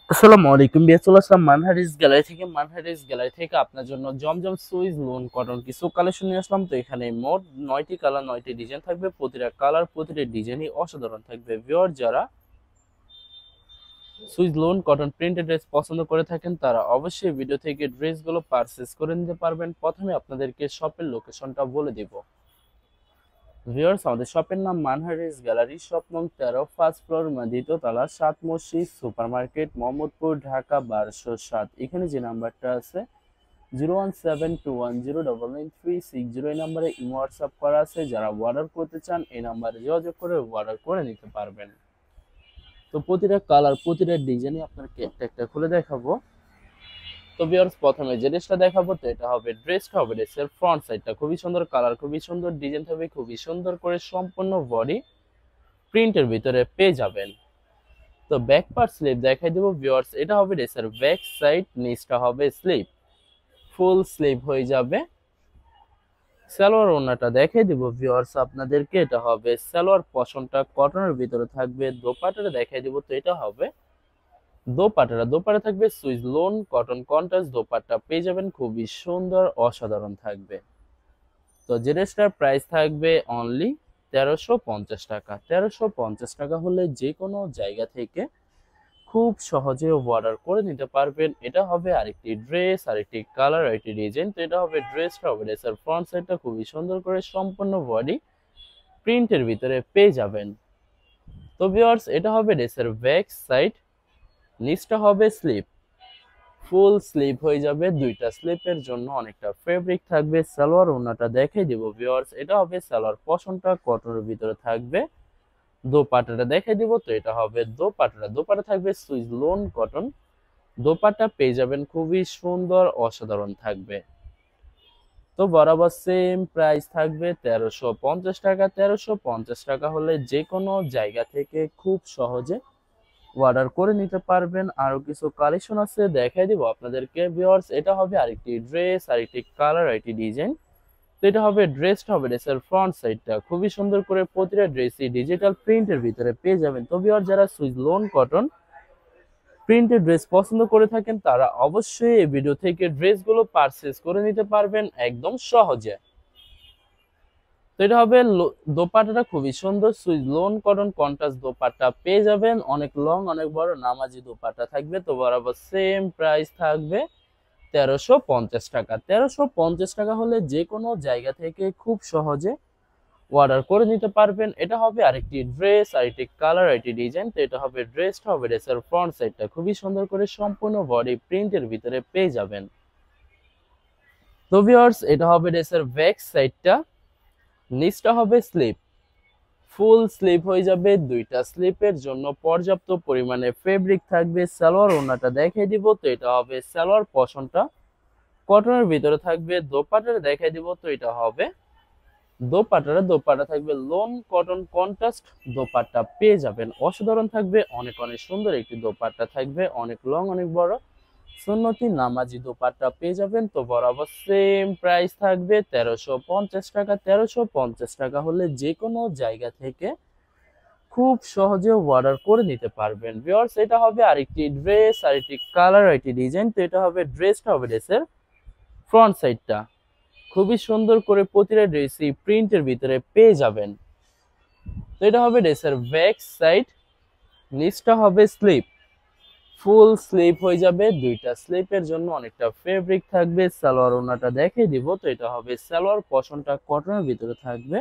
আসসালামু আলাইকুম বিয়া, চলে আসলাম মানহারিস গ্যালারি থেকে আপনার জন্য জমজম সুইজ লোন কটন কিছু কালেকশন নিয়ে আসলাম। তো এখানে মোট 9টি কালার 9টি ডিজাইন থাকবে, প্রতিটা কালার প্রতিটা ডিজাইনই অসাধারণ থাকবে। ভিউয়ার যারা সুইজ লোন কটন প্রিন্টেড ড্রেস পছন্দ করে থাকেন তারা অবশ্যই ভিডিও থেকে ড্রেসগুলো পারচেজ করে নিতে পারবেন। প্রথমে আপনাদেরকে শপের লোকেশনটা বলে দিব। ভিউয়ার্স, আমাদের শপের নাম মানহারিস গ্যালারি, শপ নং 13, ফার্স্ট ফ্লোর, দ্বিতীয় তলা, 7 মসজিদ সুপার মার্কেট, মোহাম্মদপুর, ঢাকা 1207। এখানে যে নাম্বারটা আছে 01721099360, এই নাম্বারে ইমো হোয়াটসঅ্যাপ করা আছে। যারা অর্ডার করতে চান এই নাম্বারে যোগাযোগ করে অর্ডার করে নিতে পারবেন। তো প্রতিটা কালার প্রতিটা ডিজাইনই আপনাকে একটা একটা খুলে দেখাবো। তো ভিউয়ার্স, প্রথমে যে ড্রেসটা দেখাবো তো এটা হবে ড্রেসের ফ্রন্ট সাইডটা খুবই সুন্দর, কালার খুবই সুন্দর, ডিজাইন থাকবে খুবই সুন্দর করে, সম্পূর্ণ বডি প্রিন্টের ভিতরে পেয়ে যাবেন। তো ব্যাক পার্ট স্লিপ দেখাই দেবো ভিউয়ার্স, এটা হবে ড্রেসের ব্যাক সাইড, নিচটা হবে স্লিপ, ফুল স্লিপ হয়ে যাবে। সালোয়ার ওড়নাটা দেখাই দিব ভিউয়ার্স আপনাদেরকে, এটা হবে সালোয়ার পশনটা কটনের ভিতরে থাকবে। দোপাট্টাটা দেখাই দিব, তো এটা হবে দোপাট্টা থাকবে Swiss loan cotton contrast dupatta পেয়ে যাবেন, খুবই সুন্দর অসাধারণ থাকবে। তো যে ড্রেসটার প্রাইস থাকবে অনলি 1350 টাকা। 1350 টাকা হলে যে কোনো জায়গা থেকে খুব সহজে অর্ডার করে নিতে পারবেন। এটা হবে আরেকটি ড্রেস, আরেকটি কালার, আরেকটি ডিজাইন। তো এটা হবে ড্রেসটা হবে ড্রেসের ফ্রন্ট সাইডটা খুবই সুন্দর করে সম্পূর্ণ বডি প্রিন্টের ভিতরে পেয়ে যাবেন। তো ভিউয়ার্স, এটা হবে ড্রেসের ব্যাক সাইড, নিচটা হবে স্লিপ, ফুল স্লিপ হয়ে যাবে। দুইটা স্লিপের জন্য অনেকটা ফেব্রিক থাকবে। সালোয়ার ওড়নাটা দেখাই দিব ভিউয়ার্স, এটা হবে সালোয়ার পশনটা কটনের ভিতরে থাকবে। দোপাট্টাটা দেখাই দিব, তো এটা হবে দোপাট্টা থাকবে সুইস লোন কটন। দোপাট্টা পেয়ে যাবেন খুবই সুন্দর অসাধারণ থাকবে। তো বরাবর সেম প্রাইস থাকবে 1350 টাকা। 1350 টাকা হলে যে কোনো জায়গা থেকে খুব সহজে অর্ডার করে নিতে পারবেন। আরো কিছু কালেকশন আছে দেখাই দিব আপনাদেরকে ভিউয়ার্স, এটা হবে আরেকটি ড্রেস, আরেকটি কালার, আরেকটি ডিজাইন। তো এটা হবে ড্রেসটা হবে ড্রেসের ফ্রন্ট সাইডটা খুবই সুন্দর করে, প্রতিটা ড্রেসই ডিজিটাল প্রিন্টের ভিতরে পেয়ে যাবেন। তো ভিউয়ার যারা Swiss loan cotton printed dress পছন্দ করে থাকেন তারা অবশ্যই এই ভিডিও থেকে ড্রেসগুলো পারচেজ করে নিতে পারবেন একদম সহজে। তো এটা হবে দোপাট্টাটা খুবই সুন্দর Swiss loan cotton contrast dupatta পেয়ে যাবেন, অনেক লং অনেক বড় নামাজি দোপাট্টা থাকবে। তো বরাবর সেম প্রাইস থাকবে 1350 টাকা। 1350 টাকা হলে যে কোনো জায়গা থেকে খুব সহজে অর্ডার করে নিতে পারবেন। এটা হবে আরেকটি ড্রেস, আরেকটি কালার, আরেকটি ডিজাইন। তো এটা হবে ড্রেসটা হবে ড্রেসের ফ্রন্ট সাইডটা খুবই সুন্দর করে সম্পূর্ণ বডি প্রিন্টের ভিতরে পেয়ে যাবেন। তো ভিউয়ার্স, এটা হবে ড্রেসের ব্যাক সাইডটা, নিচটা হবে স্লিপ, ফুল স্লিপ হয়ে যাবে। দুইটা স্লিপের জন্য পর্যাপ্ত পরিমাণে ফেব্রিক থাকবে। সালোয়ার ওড়নাটা দেখিয়ে দিব, তো এটা হবে সালোয়ার পশনটা কটনের ভিতরে থাকবে। দোপাট্টাটা দেখাই দিব, তো এটা হবে দোপাট্টা থাকবে লোন কটন কন্ট্রাস্ট দোপাট্টা পেয়ে যাবেন, অসাধারণ থাকবে। অনেক অনেক সুন্দর একটি দোপাট্টা থাকবে, অনেক লং অনেক বড় সুন্নতি নামাজি দোপাট্টা পেয়ে যাবেন। তো বরাবর সেম প্রাইস থাকবে 1350 টাকা। 1350 টাকা হলে যে কোনো জায়গা থেকে খুব সহজে অর্ডার করে নিতে পারবেন। ভিউয়ার্স, এটা হবে আরেকটি ড্রেস, আরেকটি কালার, আরেকটি ডিজাইন। তো এটা হবে ড্রেসটা হবে ড্রেসের ফ্রন্ট সাইডটা খুবই সুন্দর করে, প্রতিটা ড্রেসই প্রিন্টের ভিতরে পেয়ে যাবেন। তো এটা হবে ড্রেসের ব্যাক সাইড, নিচটা হবে স্লিপ, ফুল স্লিপ হয়ে যাবে। দুইটা স্লিপের জন্য অনেকটা ফেব্রিক থাকবে। সালোয়ার ওড়নাটা দেখিয়ে দিব, তো এটা হবে সালোয়ার পশনটা কটনের ভিতরে থাকবে।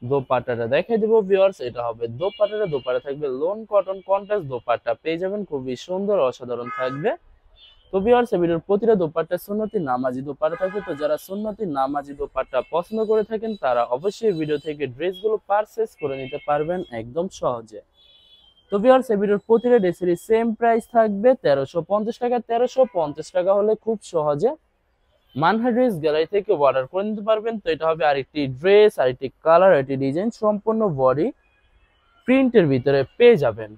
দোপাট্টাটা দেখিয়ে দিব ভিউয়ার্স, এটা হবে দোপাট্টা থাকবে লোন কটন কন্ট্রাস্ট দোপাট্টা পেয়ে যাবেন, খুবই সুন্দর অসাধারণ থাকবে। তো ভিউয়ার্স, এই ভিডিওর প্রতিটা দোপাট্টা সুন্নতি নামাজি দোপাট্টা থাকবে। তো যারা সুন্নতি নামাজি দোপাট্টা পছন্দ করে থাকেন তারা অবশ্যই ভিডিও থেকে ড্রেসগুলো পারচেজ করে নিতে পারবেন একদম সহজে। তো ভিউয়ার্স, এই ভিডিওর প্রতিটা ড্রেসেরই সেম প্রাইস থাকবে 1350 টাকা। 1350 টাকা হলে খুব সহজে মানহা ড্রেস গ্যালারি থেকে অর্ডার করে নিতে পারবেন। তো এটা হবে আরেকটি ড্রেস, আরেকটি কালার, আরেকটি ডিজাইন, সম্পূর্ণ বডি প্রিন্টের ভিতরে পেয়ে যাবেন।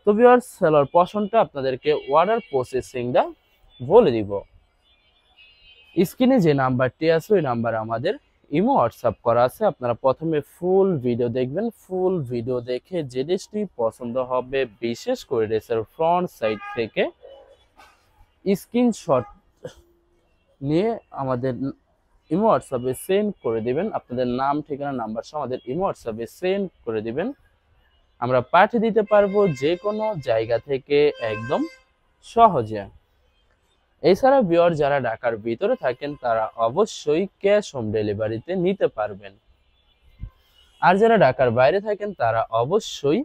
তো ভিউয়ার্স, সেলার পশনটা আপনাদেরকে অর্ডার প্রসেসিংটা বলে দিব। স্ক্রিনে যে নাম্বারটি আছে ওই নাম্বার আমাদের ইমো হোয়াটসঅ্যাপ করা আছে। আপনারা প্রথমে ফুল ভিডিও দেখবেন, ফুল ভিডিও দেখে যে ড্রেসটি পছন্দ হবে, বিশেষ করে ড্রেসের ফ্রন্ট সাইড থেকে স্ক্রিনশট নিয়ে আমাদের ইমো হোয়াটসঅ্যাপে সেন্ড করে দিবেন। আপনাদের নাম, ঠিকানা, নাম্বার সহ আমাদের ইমো হোয়াটসঅ্যাপে সেন্ড করে দিবেন। আমরা পাঠিয়ে দিতে পারবো যে কোনো জায়গা থেকে একদম সহজে। এছাড়া ভিউয়ার যারা ঢাকার ভিতরে থাকেন তারা অবশ্যই ক্যাশ হোম ডেলিভারিতে নিতে পারবেন। আর যারা ঢাকার বাইরে থাকেন তারা অবশ্যই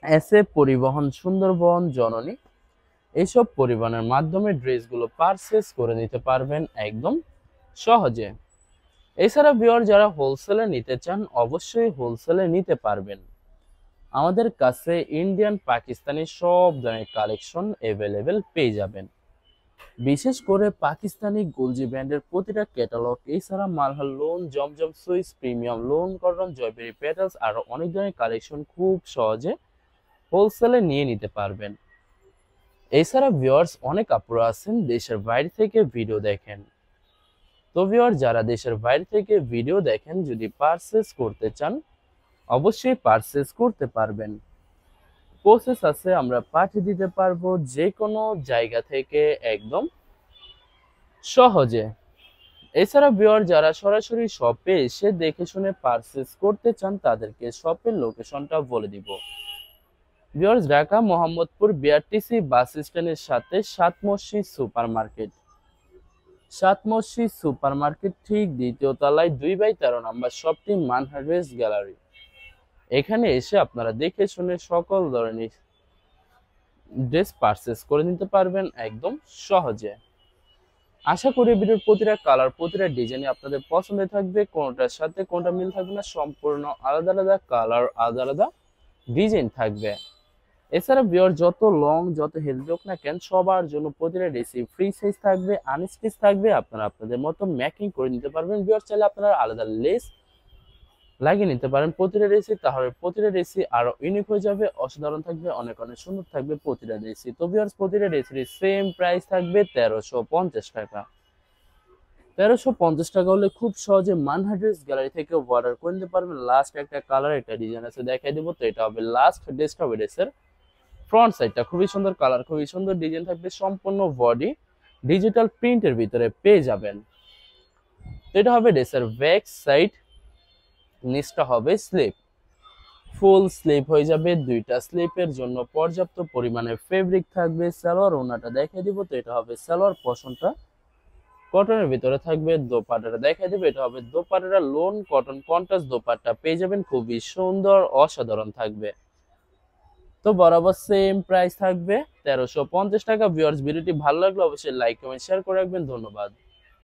এসএ পরিবহন, সুন্দরবন, জননী এইসব পরিবহনের মাধ্যমে ড্রেসগুলো পারচেজ করে নিতে পারবেন একদম সহজে। এছাড়া ভিউয়ার যারা হোলসেলে নিতে চান অবশ্যই হোলসেলে নিতে পারবেন। আমাদের কাছে ইন্ডিয়ান, পাকিস্তানি সব ধরনের কালেকশন অ্যাভেলেবেল পেয়ে যাবেন। বিশেষ করে পাকিস্তানি গুলজি ব্র্যান্ডের প্রতিটা ক্যাটালগ, এছাড়া Malhar lawn, Zamzam Swiss, premium lawn cotton, জয়বেরি পেটালস আরো অনেক ধরনের কালেকশন খুব সহজে হোলসেলে নিয়ে নিতে পারবেন। এছাড়া ভিউয়ার্স অনেক আপুরা আছেন দেশের বাইরে থেকে ভিডিও দেখেন। তো ভিউয়ার যারা দেশের বাইরে থেকে ভিডিও দেখেন, যদি পারচেজ করতে চান অবশ্যই পারচেজ করতে পারবেন। প্রসেস আছে, আমরা পাঠিয়ে দিতে পারবো যে কোনো জায়গা থেকে একদম সহজে। এছাড়া ভিউয়ার যারা সরাসরি শপে এসে দেখে শুনে পারচেজ করতে চান তাদেরকে শপের লোকেশনটা বলে দিব। ভিউয়ার্স ঢাকা মোহাম্মদপুর বিআরটিসি বাস স্ট্যান্ডের সাথে সাত মসজিদ সুপার মার্কেট, সাত মসজিদ সুপার মার্কেট ঠিক দ্বিতীয় তলায় 2/13 নম্বর শপটি মানহার ড্রেস গ্যালারি। এখানে এসে আপনারা দেখে শুনে সকল ধরনের ড্রেস পারচেজ করে নিতে পারবেন একদম সহজে। আশা করি ভিডিওর প্রতিটা কালার, প্রতিটা ডিজাইন আপনাদের পছন্দের থাকবে, কোনটার সাথে কোনটা মিল থাকবে না, সম্পূর্ণ আলাদা আলাদা কালার, আলাদা আলাদা ডিজাইন থাকবে। এছাড়া ভিউয়ার যত লং, যত হেলদি হোক না কেন, সবার জন্য প্রতিটা ড্রেসই ফ্রি সাইজ থাকবে, আনস্টিচ থাকবে। আপনারা আপনাদের মতো মেকিং করে নিতে পারবেন। ভিউয়ার চাইলে আপনারা আলাদা লেস লাগিয়ে নিতে পারেন প্রতিটা ড্রেসই, তাহলে প্রতিটা ড্রেসই আরো ইউনিক হয়ে যাবে, অসাধারণ থাকবে, অনেক অনেক সুন্দর থাকবে প্রতিটা ড্রেসই। তো ভিউয়ার্স প্রতিটা ড্রেসের সেম প্রাইস থাকবে 1350 টাকা। 1350 টাকা হলে খুব সহজে মানহা ড্রেস গ্যালারি থেকে অর্ডার করে নিতে পারবেন। লাস্ট একটা কালার, একটা ডিজাইন আছে দেখাই দেবো। তো এটা হবে লাস্ট ড্রেসটা, হবে ড্রেসের ফ্রন্ট সাইডটা খুবই সুন্দর কালার, খুবই সুন্দর ডিজাইন থাকবে, সম্পূর্ণ বডি ডিজিটাল প্রিন্টের ভিতরে পেয়ে যাবেন। তো এটা হবে ড্রেসের ব্যাক সাইড, নিচটা হবে স্লিপ, ফুল স্লিপ হয়ে যাবে। দুইটা স্লিপের জন্য পর্যাপ্ত পরিমাণে ফেব্রিক থাকবে। সালোয়ার ওনাটা দেখাই দিব। তো এটা হবে সালোয়ার পোরশনটা কটনের ভিতরে থাকবে। দোপাট্টাটা দেখাই দিব। এটা হবে দোপাট্টাটা লোন কটন কন্ট্রাস্ট দোপাট্টা পেয়ে যাবেন, খুবই সুন্দর, অসাধারণ থাকবে। তো বরাবর সেম প্রাইস থাকবে 1350 টাকা। ভিউয়ার্স ভিডিওটি ভালো লাগলে অবশ্যই লাইক, কমেন্ট, শেয়ার করে রাখবেন। ধন্যবাদ।